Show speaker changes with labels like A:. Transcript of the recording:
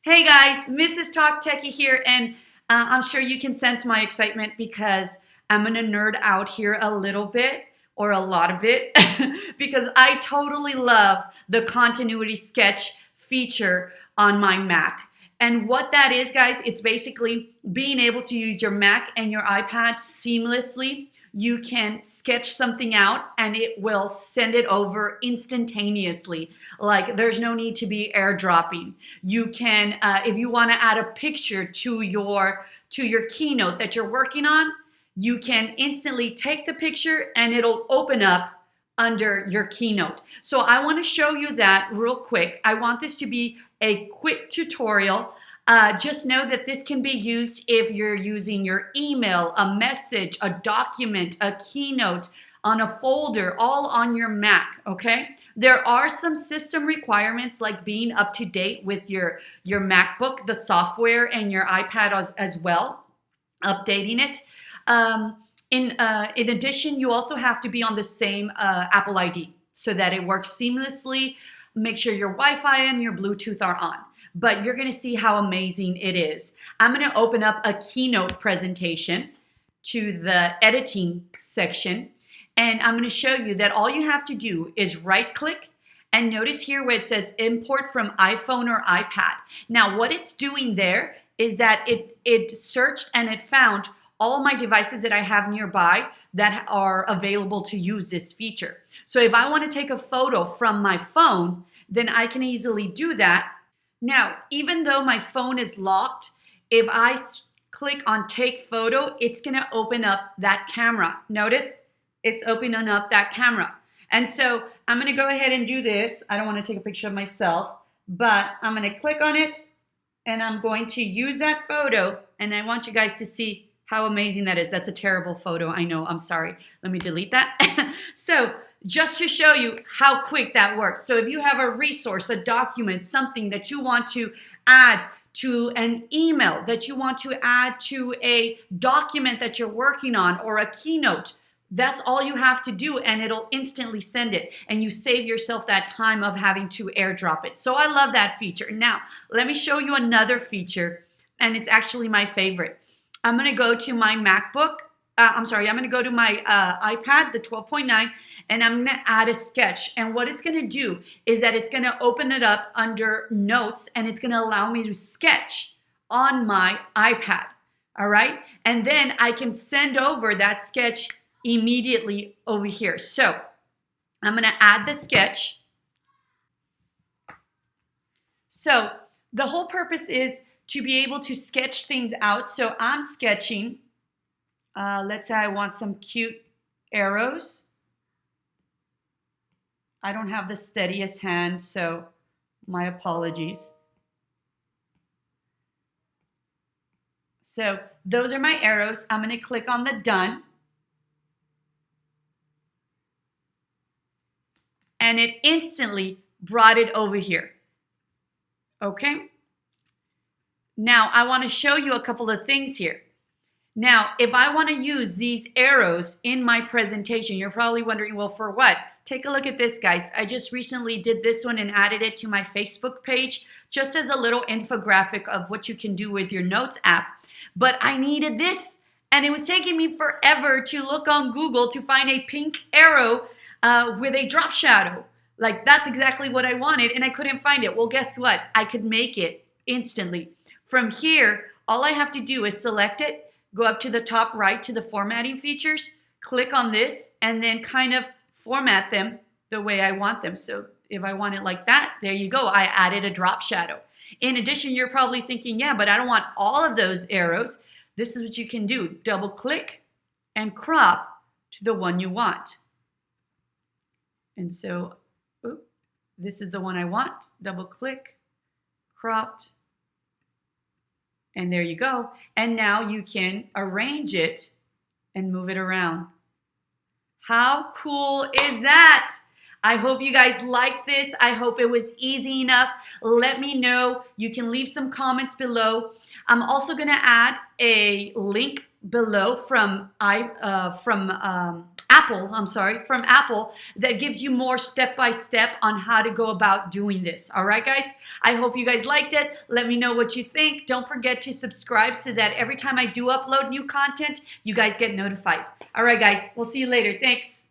A: Hey guys, Mrs. Talk Techie here, and I'm sure you can sense my excitement because I'm gonna nerd out here a little bit or a lot of it because I totally love the continuity sketch feature on my Mac. And what that is, guys, it's basically being able to use your Mac and your iPad seamlessly. You can sketch something out and it will send it over instantaneously. Like there's no need to be airdropping. You can, if you want to add a picture to your keynote that you're working on, you can instantly take the picture and it'll open up under your keynote. So I want to show you that real quick. I want this to be a quick tutorial. Just know that this can be used if you're using your email, a message, a document, a keynote, on a folder, all on your Mac, okay? There are some system requirements like being up to date with your MacBook, the software, and your iPad as well, updating it. In addition, you also have to be on the same Apple ID so that it works seamlessly. Make sure your Wi-Fi and your Bluetooth are on. But you're going to see how amazing it is. I'm going to open up a keynote presentation to the editing section, and I'm going to show you that all you have to do is right click and notice here where it says import from iPhone or iPad. Now what it's doing there is that it searched and it found all my devices that I have nearby that are available to use this feature. So if I want to take a photo from my phone, then I can easily do that. Now, even though my phone is locked, if I click on take photo, it's going to open up that camera. Notice it's opening up that camera. And so I'm going to go ahead and do this. I don't want to take a picture of myself, but I'm going to click on it and I'm going to use that photo. And I want you guys to see how amazing that is. That's a terrible photo. I know. I'm sorry. Let me delete that. So just to show you how quick that works. So if you have a resource, a document, something that you want to add to an email, that you want to add to a document that you're working on or a keynote, that's all you have to do and it'll instantly send it. And you save yourself that time of having to airdrop it. So I love that feature. Now, let me show you another feature, and it's actually my favorite. I'm going to go to my MacBook. I'm going to go to my iPad, the 12.9, and I'm going to add a sketch. And what it's going to do is that it's going to open it up under notes and it's going to allow me to sketch on my iPad. All right. And then I can send over that sketch immediately over here. So I'm going to add the sketch. So the whole purpose is to be able to sketch things out. So I'm sketching. Let's say I want some cute arrows. I don't have the steadiest hand, so my apologies. So those are my arrows. I'm going to click on the done. And it instantly brought it over here. Okay? Now I want to show you a couple of things here. Now, if I want to use these arrows in my presentation, you're probably wondering, well, for what? Take a look at this, guys. I just recently did this one and added it to my Facebook page just as a little infographic of what you can do with your Notes app. But I needed this, and it was taking me forever to look on Google to find a pink arrow with a drop shadow. Like, that's exactly what I wanted, and I couldn't find it. Well, guess what? I could make it instantly. From here, all I have to do is select it, go up to the top right to the formatting features, click on this, and then kind of format them the way I want them. So if I want it like that, there you go. I added a drop shadow. In addition, you're probably thinking, yeah, but I don't want all of those arrows. This is what you can do. Double click and crop to the one you want. And so, this is the one I want. Double click, cropped. And there you go. And now you can arrange it and move it around. How cool is that? I hope you guys liked this. I hope it was easy enough. Let me know. You can leave some comments below. I'm also gonna add a link below from Apple. I'm sorry, from Apple, that gives you more step-by-step on how to go about doing this. All right, guys. I hope you guys liked it. Let me know what you think. Don't forget to subscribe so that every time I do upload new content, you guys get notified. All right, guys. We'll see you later. Thanks.